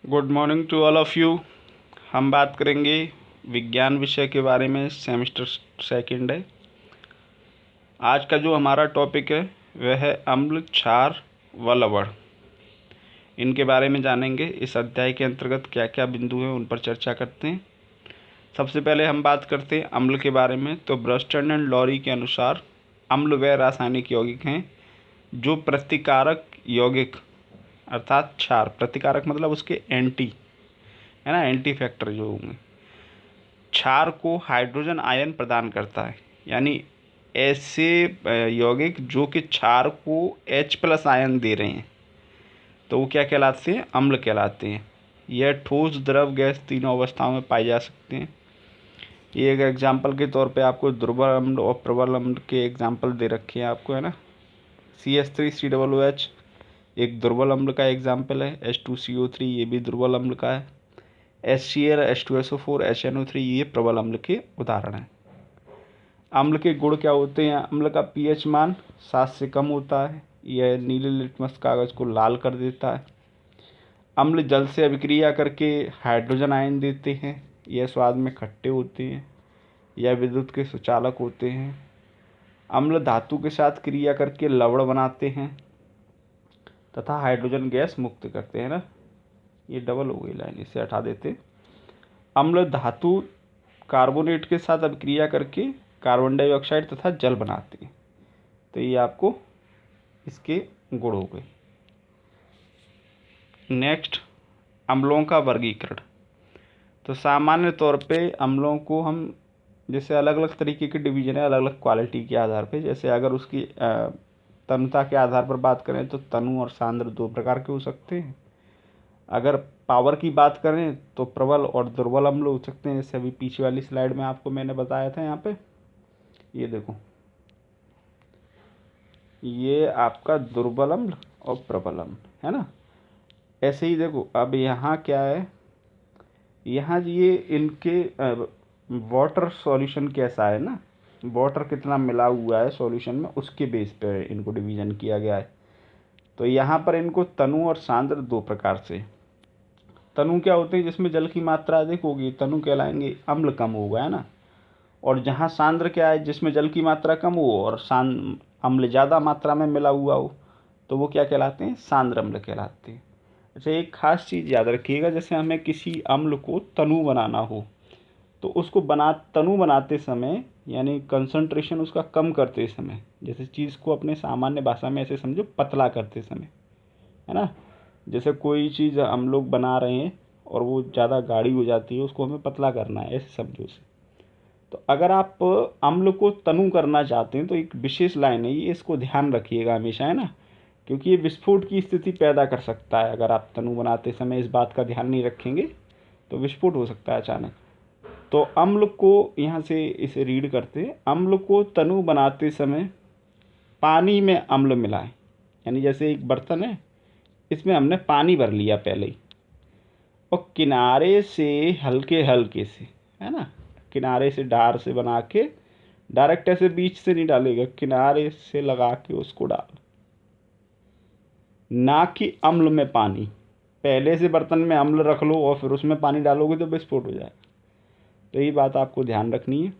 Good morning to all of you. हम बात करेंगे विज्ञान विषय के बारे में। सेमेस्टर सेकंड है। आज का जो हमारा टॉपिक है वह है अम्ल, क्षार व लवण। इनके बारे में जानेंगे। इस अध्याय के अंतर्गत क्या क्या बिंदु हैं उन पर चर्चा करते हैं। सबसे पहले हम बात करते हैं अम्ल के बारे में। तो ब्रस्टन एंड लॉरी के अनुसार अम्ल वे रासायनिक यौगिक हैं जो प्रतिकारक यौगिक अर्थात क्षार, प्रतिकारक मतलब उसके एंटी है ना, एंटी फैक्टर जो होंगे, क्षार को हाइड्रोजन आयन प्रदान करता है। यानी ऐसे यौगिक जो कि क्षार को H+ आयन दे रहे हैं तो वो क्या कहलाते हैं? अम्ल कहलाते हैं। यह ठोस, द्रव, गैस तीनों अवस्थाओं में पाए जा सकते हैं। ये एक एग्जाम्पल के तौर पे आपको दुर्बल अम्ल और प्रबल अम्ल के एग्जाम्पल दे रखे हैं आपको, है ना। CH3COOH एक दुर्बल अम्ल का एग्जाम्पल है। H2CO3 ये भी दुर्बल अम्ल का है। HCl, H2SO4, HNO3 ये प्रबल अम्ल के उदाहरण हैं। अम्ल के गुण क्या होते हैं? अम्ल का pH मान 7 से कम होता है। यह नीले लिटमस कागज को लाल कर देता है। अम्ल जल से अभिक्रिया करके हाइड्रोजन आयन देते हैं। यह स्वाद में खट्टे होते हैं। यह विद्युत के सुचालक होते हैं। अम्ल धातु के साथ क्रिया करके लवण बनाते हैं तथा हाइड्रोजन गैस मुक्त करते हैं ना। ये डबल हो गई लाइन, इसे हटा देते। अम्ल धातु कार्बोनेट के साथ अभिक्रिया करके कार्बन डाइऑक्साइड तथा जल बनाते हैं। तो ये आपको इसके गुण हो गए। नेक्स्ट, अम्लों का वर्गीकरण। तो सामान्य तौर पे अम्लों को हम जैसे अलग अलग तरीके के डिवीजन है, अलग अलग क्वालिटी के आधार पे। जैसे अगर उसकी तनुता के आधार पर बात करें तो तनु और सांद्र दो प्रकार के हो सकते हैं। अगर पावर की बात करें तो प्रबल और दुर्बल अम्ल हो सकते हैं। जैसे अभी पीछे वाली स्लाइड में आपको मैंने बताया था। यहाँ पे ये देखो, ये आपका दुर्बल अम्ल और प्रबल अम्ल है ना। ऐसे ही देखो, अब यहाँ क्या है, यहाँ ये इनके वाटर सॉल्यूशन कैसा है ना, वाटर कितना मिला हुआ है सॉल्यूशन में, उसके बेस पे इनको डिवीजन किया गया है। तो यहाँ पर इनको तनु और सांद्र दो प्रकार से। तनु क्या होते हैं? जिसमें जल की मात्रा अधिक होगी, तनु कहलाएंगे। अम्ल कम होगा, है ना। और जहाँ सांद्र क्या है? जिसमें जल की मात्रा कम हो और अम्ल ज़्यादा मात्रा में मिला हुआ हो, तो वो क्या कहलाते हैं? सांद्र अम्ल कहलाते हैं। अच्छा, एक खास चीज़ याद रखिएगा, जैसे हमें किसी अम्ल को तनु बनाना हो तो उसको तनु बनाते समय यानी कंसंट्रेशन उसका कम करते समय, जैसे चीज़ को अपने सामान्य भाषा में ऐसे समझो, पतला करते समय, है ना। जैसे कोई चीज़ हम लोग बना रहे हैं और वो ज़्यादा गाढ़ी हो जाती है, उसको हमें पतला करना है, ऐसे समझो उसे। तो अगर आप अम्ल को तनु करना चाहते हैं तो एक विशेष लाइन है ये, इसको ध्यान रखिएगा हमेशा, है ना। क्योंकि ये विस्फोट की स्थिति पैदा कर सकता है। अगर आप तनु बनाते समय इस बात का ध्यान नहीं रखेंगे तो विस्फोट हो सकता है अचानक। तो अम्ल को यहाँ से इसे रीड करते हैं। अम्ल को तनु बनाते समय पानी में अम्ल मिलाएं। यानी जैसे एक बर्तन है, इसमें हमने पानी भर लिया पहले ही, और किनारे से हल्के हल्के से, है ना, किनारे से धार से बना के, डायरेक्ट ऐसे बीच से नहीं डालेगा, किनारे से लगा के उसको डाल, ना कि अम्ल में पानी। पहले से बर्तन में अम्ल रख लो और फिर उसमें पानी डालोगे तो विस्फोट हो जाएगा। तो यही बात आपको ध्यान रखनी है।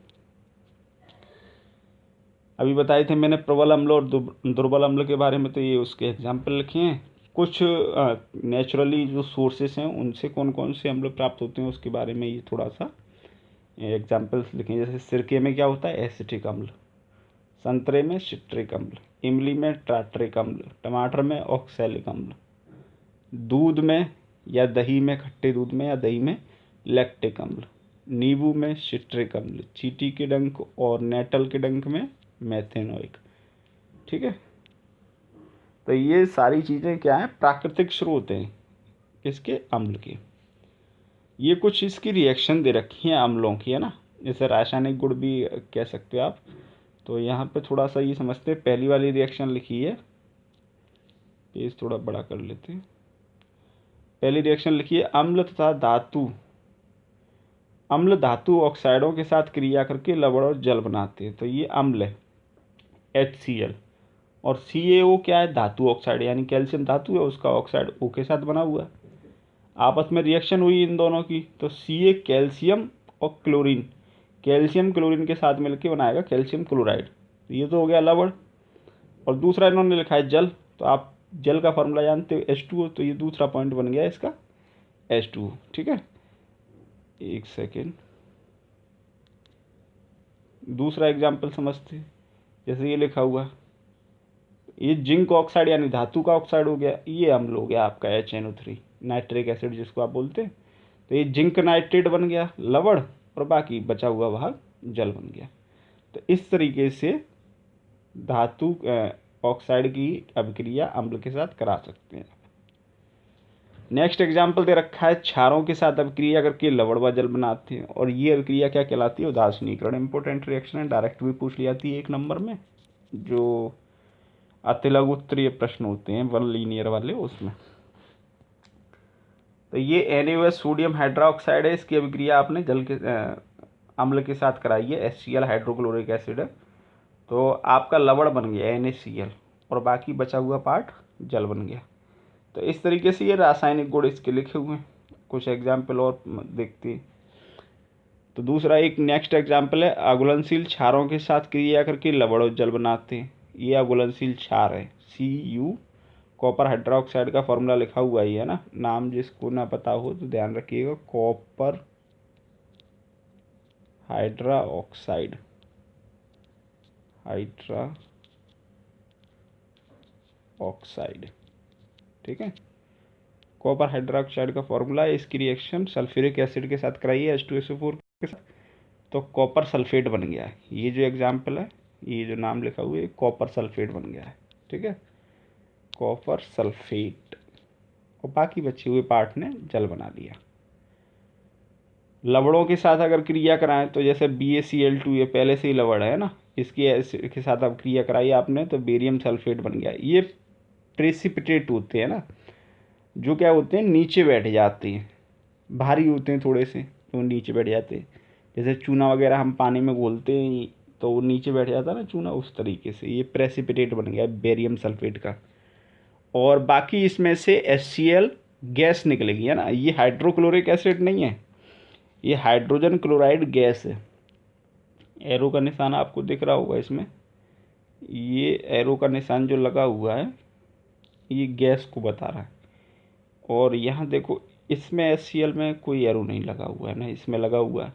अभी बताए थे मैंने प्रबल अम्ल और दुर्बल अम्ल के बारे में, तो ये उसके एग्जाम्पल लिखे हैं। कुछ नेचुरली जो सोर्सेस हैं उनसे कौन कौन से अम्ल प्राप्त होते हैं उसके बारे में ये थोड़ा सा एग्जाम्पल्स लिखे हैं। जैसे सिरके में क्या होता है? एसिटिक अम्ल। संतरे में सिट्रिक अम्ल। इमली में टार्ट्रिक अम्ल। टमाटर में ऑक्सैलिक अम्ल। दूध में या दही में, खट्टे दूध में या दही में लैक्टिक अम्ल। नींबू में सिट्रिक अम्ल। चींटी के डंक और नेटल के डंक में मेथेनोइक। ठीक है। तो ये सारी चीज़ें क्या है? प्राकृतिक स्रोत हैं किसके? अम्ल के। ये कुछ इसकी रिएक्शन दे रखी हैं अम्लों की, है ना। जैसे रासायनिक गुण भी कह सकते हो आप। तो यहाँ पे थोड़ा सा ये समझते हैं। पहली वाली रिएक्शन लिखी है, पेज थोड़ा बड़ा कर लेते हैं। पहली रिएक्शन लिखी है, अम्ल तथा धातु। अम्ल धातु ऑक्साइडों के साथ क्रिया करके लवण और जल बनाते हैं। तो ये अम्ल है HCl। और CaO क्या है? धातु ऑक्साइड, यानी कैल्शियम धातु है, उसका ऑक्साइड O के साथ बना हुआ है। आपस में रिएक्शन हुई इन दोनों की, तो Ca कैल्शियम और क्लोरीन, कैल्शियम क्लोरीन के साथ मिलकर बनाएगा कैल्शियम क्लोराइड। ये तो हो गया लवण। और दूसरा इन्होंने लिखा है जल, तो आप जल का फॉर्मूला जानते हो H2O, तो ये दूसरा पॉइंट बन गया इसका H2O। ठीक है, एक सेकेंड, दूसरा एग्जाम्पल समझते हैं। जैसे ये लिखा हुआ, ये जिंक ऑक्साइड यानी धातु का ऑक्साइड हो गया, ये अम्ल हो गया आपका HNO3 नाइट्रिक एसिड जिसको आप बोलते हैं। तो ये जिंक नाइट्रेट बन गया लवण, और बाकी बचा हुआ भाग जल बन गया। तो इस तरीके से धातु ऑक्साइड की अभिक्रिया अम्ल के साथ करा सकते हैं। नेक्स्ट एग्जाम्पल दे रखा है, क्षारों के साथ अभिक्रिया करके लवण व जल बनाते हैं, और ये अभिक्रिया क्या कहलाती है? उदासीनीकरण। इंपॉर्टेंट रिएक्शन है, डायरेक्ट भी पूछ ली जाती है 1 नंबर में, जो अतिलघु उत्तरीय प्रश्न होते हैं 1 लीनियर वाले उसमें। तो ये NaOH सोडियम हाइड्रोक्साइड है, इसकी अभिक्रिया आपने जल के अम्ल के साथ कराई है, HCl हाइड्रोक्लोरिक एसिड है, तो आपका लवण बन गया NaCl, और बाकी बचा हुआ पार्ट जल बन गया। तो इस तरीके से ये रासायनिक गुण इसके लिखे हुए हैं। कुछ एग्जाम्पल और देखते हैं। तो दूसरा एक नेक्स्ट एग्जाम्पल है, अघुलनशील क्षारों के साथ क्रिया करके लवण और जल बनाते हैं। ये अघुलनशील क्षार है, Cu, कॉपर हाइड्रोक्साइड का फॉर्मूला लिखा हुआ ही है ना, नाम जिसको ना पता हो तो ध्यान रखिएगा, कॉपर हाइड्रोक्साइड, ठीक है। कॉपर हाइड्रोक्साइड का फॉर्मूला है, इसकी रिएक्शन सल्फ्यूरिक एसिड के साथ कराई है H2SO4 के साथ, तो कॉपर सल्फेट बन गया है। ये जो एग्जाम्पल है, ये जो नाम लिखा हुआ है, कॉपर सल्फेट बन गया है। ठीक है, कॉपर सल्फेट, और बाकी बचे हुए पार्ट ने जल बना लिया। लवणों के साथ अगर क्रिया कराएं तो जैसे BaCl2, ये पहले से ही लवण है ना, इसकी एसिड के साथ अब क्रिया कराई आपने तो बेरियम सल्फेट बन गया। ये प्रेसिपिटेट होते हैं ना, जो क्या होते हैं, नीचे बैठ जाते हैं, भारी होते हैं थोड़े से, तो नीचे बैठ जाते हैं। जैसे चूना वगैरह हम पानी में घोलते हैं तो वो नीचे बैठ जाता है ना चूना, उस तरीके से ये प्रेसिपिटेट बन गया बेरियम सल्फेट का। और बाकी इसमें से HCl गैस निकलेगी, है ना। ये हाइड्रोक्लोरिक एसिड नहीं है, ये हाइड्रोजन क्लोराइड गैस है। एरो का निशान आपको दिख रहा होगा इसमें, ये एरो का निशान जो लगा हुआ है ये गैस को बता रहा है। और यहाँ देखो, इसमें HCl में कोई एरो नहीं लगा हुआ है ना, इसमें लगा हुआ है,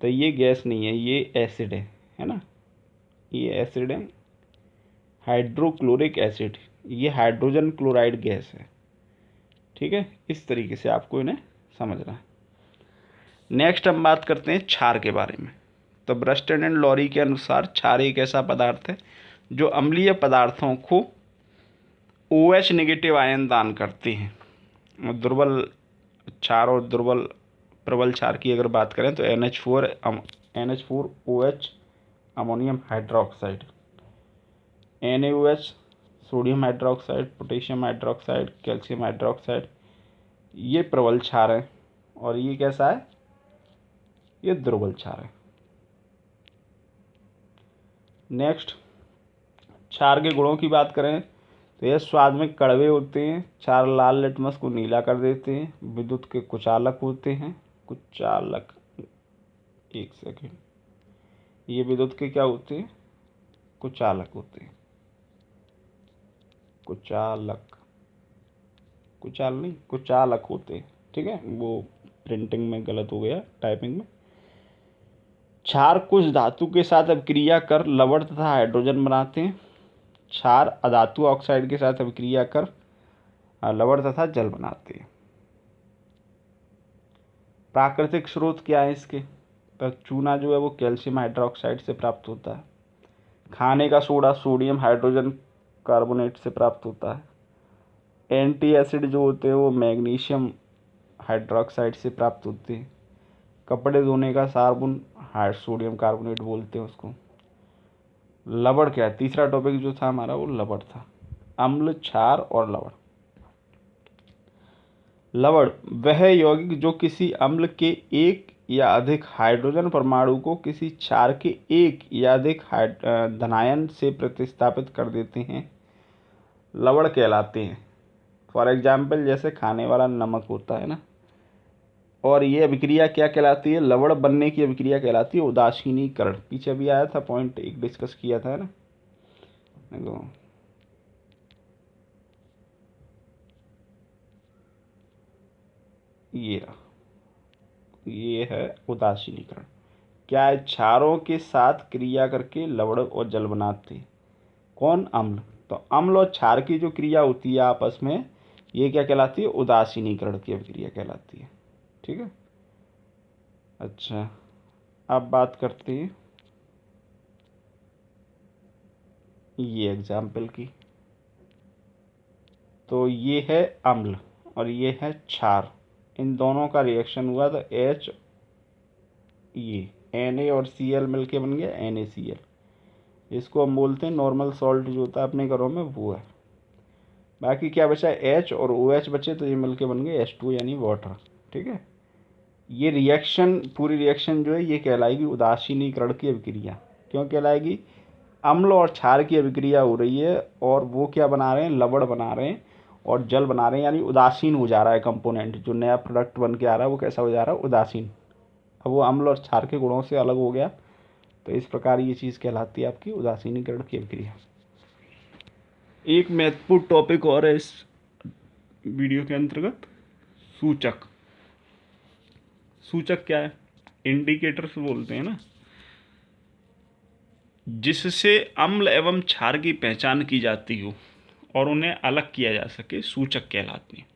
तो ये गैस नहीं है, ये एसिड है ना, ये एसिड है, हाइड्रोक्लोरिक एसिड, ये हाइड्रोजन क्लोराइड गैस है। ठीक है, इस तरीके से आपको इन्हें समझना है। नेक्स्ट हम बात करते हैं क्षार के बारे में। तो ब्रस्टन एंड लॉरी के अनुसार क्षार एक ऐसा पदार्थ है जो अम्लीय पदार्थों को OH नेगेटिव आयन दान करते हैं। दुर्बल क्षार और दुर्बल प्रबल क्षार की अगर बात करें तो NH4OH ammonium hydroxide, NaOH sodium hydroxide, potassium hydroxide, calcium hydroxide, ये प्रबल क्षार है। और ये कैसा है? ये दुर्बल क्षार है। नेक्स्ट, क्षार के गुणों की बात करें तो यह स्वाद में कड़वे होते हैं, क्षार लाल लिटमस को नीला कर देते हैं, विद्युत के कुचालक होते हैं। कुचालक, एक सेकेंड, ये विद्युत के क्या होते हैं? कुचालक होते हैं। कुचालक, कुचाल नहीं, कुचालक होते हैं। ठीक है, वो प्रिंटिंग में गलत हो गया, टाइपिंग में। क्षार कुछ धातु के साथ अभिक्रिया कर लवण तथा हाइड्रोजन बनाते हैं। क्षार अधातु ऑक्साइड के साथ अभिक्रिया कर लवण तथा जल बनाते हैं। प्राकृतिक स्रोत क्या है इसके? तो चूना जो है वो कैल्शियम हाइड्रोक्साइड से प्राप्त होता है। खाने का सोडा सोडियम हाइड्रोजन कार्बोनेट से प्राप्त होता है। एंटी एसिड जो होते हैं वो मैग्नीशियम हाइड्रोक्साइड से प्राप्त होते हैं। कपड़े धोने का साबुन सोडियम कार्बोनेट बोलते हैं उसको। लवण क्या है? तीसरा टॉपिक जो था हमारा वो लवण था। अम्ल, क्षार और लवण। लवण वह यौगिक जो किसी अम्ल के एक या अधिक हाइड्रोजन परमाणु को किसी क्षार के एक या अधिक धनायन से प्रतिस्थापित कर देते हैं, लवण कहलाते हैं। फॉर एग्जाम्पल जैसे खाने वाला नमक होता है ना, और ये अभिक्रिया क्या कहलाती है? लवण बनने की अभिक्रिया कहलाती है उदासीनीकरण। पीछे भी आया था, पॉइंट एक डिस्कस किया था, है ना। देखो, ये है उदासीनीकरण। क्या है? क्षारों के साथ क्रिया करके लवण और जल बनाते। कौन? अम्ल। तो अम्ल और क्षार की जो क्रिया होती है आपस में, ये क्या कहलाती है? उदासीनीकरण की अभिक्रिया कहलाती है। ठीक है। अच्छा, अब बात करते हैं ये एग्जाम्पल की। तो ये है अम्ल और ये है क्षार, इन दोनों का रिएक्शन हुआ तो एच, ये Na और Cl मिलके बन गया NaCl। इसको हम बोलते हैं नॉर्मल सॉल्ट, जो होता है अपने घरों में, वो है। बाकी क्या बचा? H और OH बचे, तो ये मिलके बन गए H2 यानी वाटर। ठीक है। ये रिएक्शन, पूरी रिएक्शन जो है ये कहलाएगी उदासीनीकरण की अभिक्रिया। क्यों कहलाएगी? अम्ल और क्षार की अभिक्रिया हो रही है और वो क्या बना रहे हैं? लवण बना रहे हैं और जल बना रहे हैं, यानी उदासीन हो जा रहा है कंपोनेंट। जो नया प्रोडक्ट बन के आ रहा है वो कैसा हो जा रहा है? उदासीन। अब वो अम्ल और क्षार के गुणों से अलग हो गया, तो इस प्रकार ये चीज़ कहलाती है आपकी उदासीनीकरण की अभिक्रिया। एक महत्वपूर्ण टॉपिक और है इस वीडियो के अंतर्गत, सूचक। सूचक क्या है? इंडिकेटर्स बोलते हैं ना, जिससे अम्ल एवं क्षार की पहचान की जाती हो और उन्हें अलग किया जा सके, सूचक कहलाते हैं।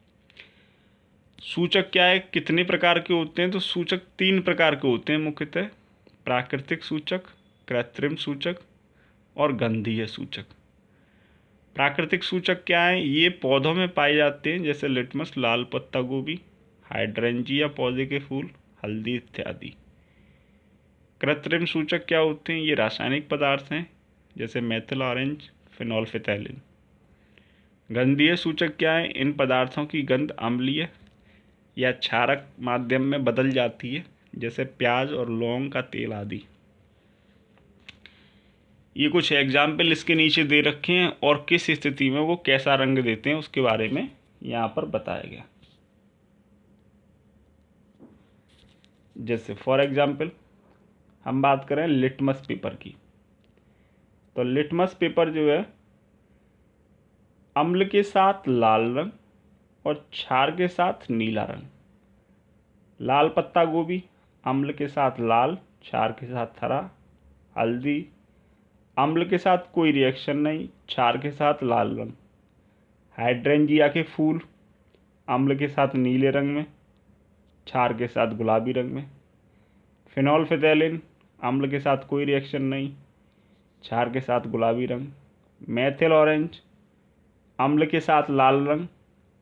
सूचक क्या है? कितने प्रकार के होते हैं? तो सूचक 3 प्रकार के होते हैं मुख्यतः: प्राकृतिक सूचक, कृत्रिम सूचक और गंधीय सूचक। प्राकृतिक सूचक क्या है? ये पौधों में पाए जाते हैं, जैसे लिटमस, लाल पत्ता गोभी, हाइड्रेंजिया पौधे के फूल, हल्दी इत्यादि। कृत्रिम सूचक क्या होते हैं? ये रासायनिक पदार्थ हैं, जैसे मेथिल ऑरेंज, फिनोल्फिथैलिन। गंधीय सूचक क्या है? इन पदार्थों की गंध अम्लीय या क्षारक माध्यम में बदल जाती है, जैसे प्याज और लौंग का तेल आदि। ये कुछ एग्जाम्पल इसके नीचे दे रखे हैं और किस स्थिति में वो कैसा रंग देते हैं उसके बारे में यहाँ पर बताया गया। जैसे फॉर एग्जाम्पल हम बात करें लिटमस पेपर की, तो लिटमस पेपर जो है अम्ल के साथ लाल रंग और क्षार के साथ नीला रंग। लाल पत्ता गोभी अम्ल के साथ लाल, क्षार के साथ हरा। हल्दी अम्ल के साथ कोई रिएक्शन नहीं, क्षार के साथ लाल रंग। हाइड्रेंजिया के फूल अम्ल के साथ नीले रंग में, क्षार के साथ गुलाबी रंग में। फिनोल्फिथैलिन अम्ल के साथ कोई रिएक्शन नहीं, क्षार के साथ गुलाबी रंग। मेथिल ऑरेंज अम्ल के साथ लाल रंग,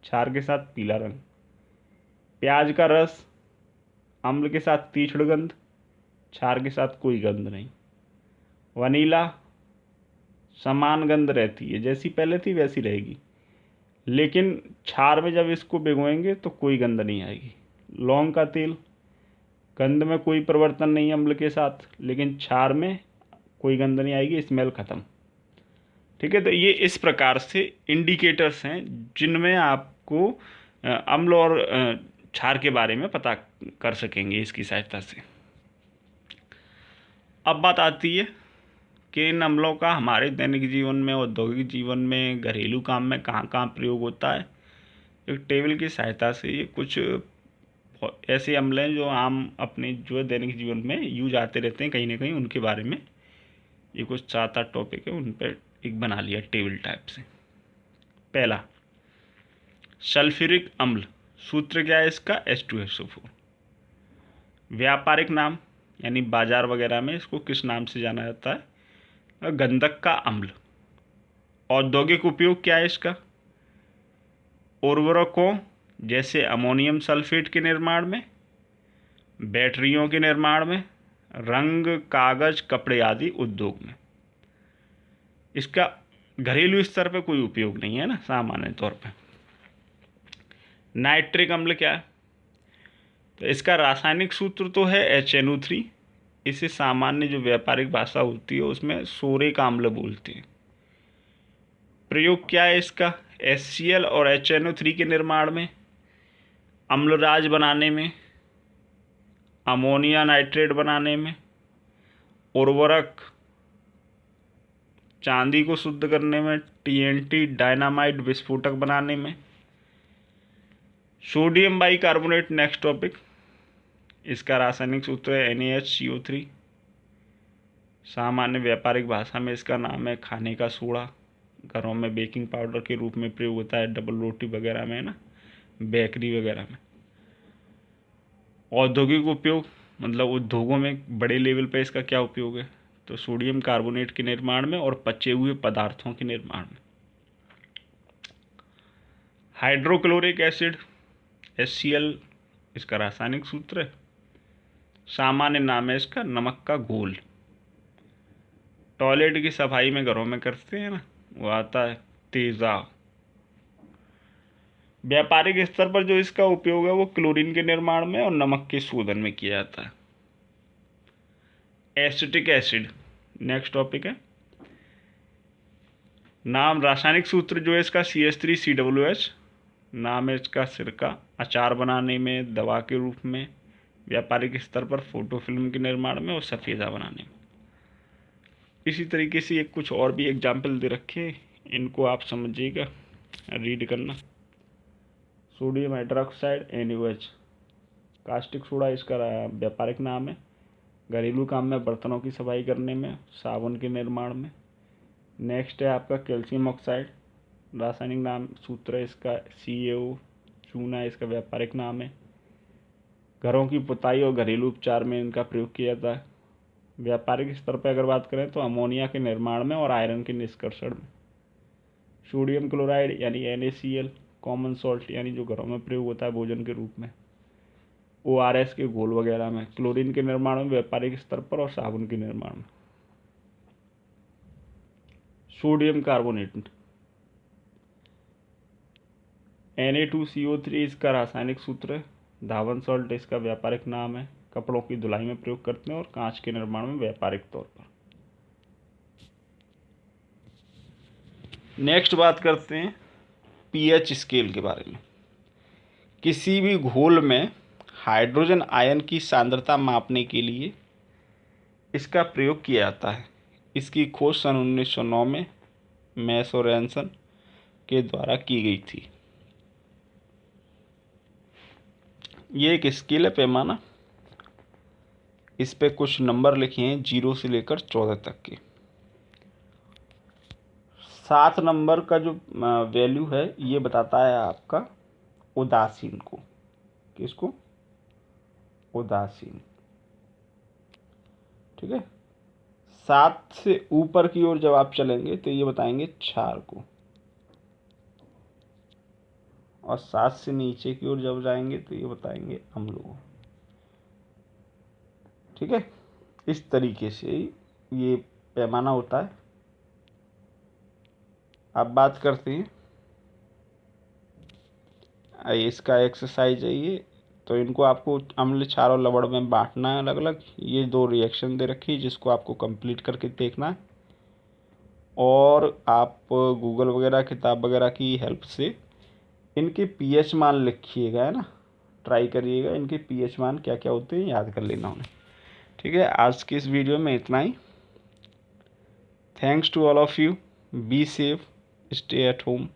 क्षार के साथ पीला रंग। प्याज का रस अम्ल के साथ तीक्ष्ण गंध, क्षार के साथ कोई गंध नहीं। वनीला समान गंध रहती है, जैसी पहले थी वैसी रहेगी, लेकिन क्षार में जब इसको भिगोएंगे तो कोई गंध नहीं आएगी। लौंग का तेल गंध में कोई परिवर्तन नहीं अम्ल के साथ, लेकिन क्षार में कोई गंध नहीं आएगी, स्मेल खत्म। ठीक है। तो ये इस प्रकार से इंडिकेटर्स हैं जिनमें आपको अम्ल और क्षार के बारे में पता कर सकेंगे इसकी सहायता से। अब बात आती है कि इन अम्लों का हमारे दैनिक जीवन में, औद्योगिक जीवन में, घरेलू काम में कहाँ कहाँ प्रयोग होता है। एक टेबल की सहायता से ये कुछ ऐसे अम्ल हैं जो आम अपने जो है दैनिक जीवन में यूज आते रहते हैं कहीं ना कहीं, उनके बारे में ये कुछ 7-8 टॉपिक है, उन पर एक बना लिया टेबल टाइप से। पहला सल्फ्यूरिक अम्ल, सूत्र क्या है इसका? H2SO4। व्यापारिक नाम यानी बाजार वगैरह में इसको किस नाम से जाना जाता है? गंधक का अम्ल। औद्योगिक उपयोग क्या है इसका? उर्वरकों जैसे अमोनियम सल्फेट के निर्माण में, बैटरियों के निर्माण में, रंग, कागज, कपड़े आदि उद्योग में। इसका घरेलू स्तर पे कोई उपयोग नहीं है ना, सामान्य तौर पे। नाइट्रिक अम्ल क्या है? तो इसका रासायनिक सूत्र तो है HNO3। इसे सामान्य जो व्यापारिक भाषा होती है उसमें सोरे का अम्ल बोलते हैं। प्रयोग क्या है इसका? HCl और HNO3 के निर्माण में, अम्लराज बनाने में, अमोनिया नाइट्रेट बनाने में, उर्वरक चांदी को शुद्ध करने में, TNT डायनामाइट विस्फोटक बनाने में। सोडियम बाइकार्बोनेट नेक्स्ट टॉपिक, इसका रासायनिक सूत्र है NaHCO3। सामान्य व्यापारिक भाषा में इसका नाम है खाने का सोडा। घरों में बेकिंग पाउडर के रूप में प्रयोग होता है, डबल रोटी वगैरह में ना, बेकरी वगैरह में। औद्योगिक उपयोग मतलब उद्योगों में बड़े लेवल पे इसका क्या उपयोग है, तो सोडियम कार्बोनेट के निर्माण में और पचे हुए पदार्थों के निर्माण में। हाइड्रोक्लोरिक एसिड HCl, इसका रासायनिक सूत्र है, सामान्य नाम है इसका नमक का घोल। टॉयलेट की सफाई में घरों में करते हैं ना, वो आता है तेजाब। व्यापारिक स्तर पर जो इसका उपयोग है वो क्लोरीन के निर्माण में और नमक के शोधन में किया जाता है। एसिटिक एसिड नेक्स्ट टॉपिक है। नाम रासायनिक सूत्र जो है इसका CH3COOH। नाम है इसका सिरका, अचार बनाने में, दवा के रूप में, व्यापारिक स्तर पर फोटो फिल्म के निर्माण में और सफ़ेदा बनाने में। इसी तरीके से एक कुछ और भी एग्जाम्पल दे रखे हैं, इनको आप समझिएगा, रीड करना। Sodium hydroxide NaOH, caustic soda इसका व्यापारिक नाम है। घरेलू काम में, बर्तनों की सफाई करने में, साबुन के निर्माण में। नेक्स्ट है आपका कैल्शियम ऑक्साइड, रासायनिक नाम सूत्र है इसका CaO। चूना इसका व्यापारिक नाम है। घरों की पुताई और घरेलू उपचार में इनका प्रयोग किया जाता है। व्यापारिक स्तर पर अगर बात करें तो अमोनिया के निर्माण में और आयरन के निष्कर्षण में। सोडियम क्लोराइड यानी NaCl, कॉमन सॉल्ट यानी जो घरों में प्रयोग होता है भोजन के रूप में, ORS के घोल वगैरह में। क्लोरीन के निर्माण में व्यापारिक स्तर पर और साबुन के निर्माण में। सोडियम कार्बोनेट Na2CO3 इसका रासायनिक सूत्र है। धावन सॉल्ट इसका व्यापारिक नाम है। कपड़ों की धुलाई में प्रयोग करते हैं और कांच के निर्माण में व्यापारिक तौर पर। नेक्स्ट बात करते हैं pH स्केल के बारे में। किसी भी घोल में हाइड्रोजन आयन की सांद्रता मापने के लिए इसका प्रयोग किया जाता है। इसकी खोज सन 1909 में मैसोरेंसन के द्वारा की गई थी। ये एक स्केल है, पैमाना। इस पे कुछ नंबर लिखे हैं 0 से लेकर 14 तक के। 7 नंबर का जो वैल्यू है ये बताता है आपका उदासीन को। किसको? उदासीन। ठीक है। 7 से ऊपर की ओर जब आप चलेंगे तो ये बताएंगे क्षार को, और 7 से नीचे की ओर जब जाएंगे तो ये बताएंगे अम्ल को। ठीक है, इस तरीके से ये पैमाना होता है। अब बात करते हैं इसका एक्सरसाइज है ये, तो इनको आपको अम्ल, क्षार और लवण में बांटना है अलग अलग। ये 2 रिएक्शन दे रखी है जिसको आपको कंप्लीट करके देखना है, और आप गूगल वगैरह, किताब वगैरह की हेल्प से इनके pH मान लिखिएगा, है ना। ट्राई करिएगा, इनके pH मान क्या क्या होते हैं याद कर लेना उन्हें। ठीक है, आज की इस वीडियो में इतना ही। Thanks to all of you, be safe, stay at home.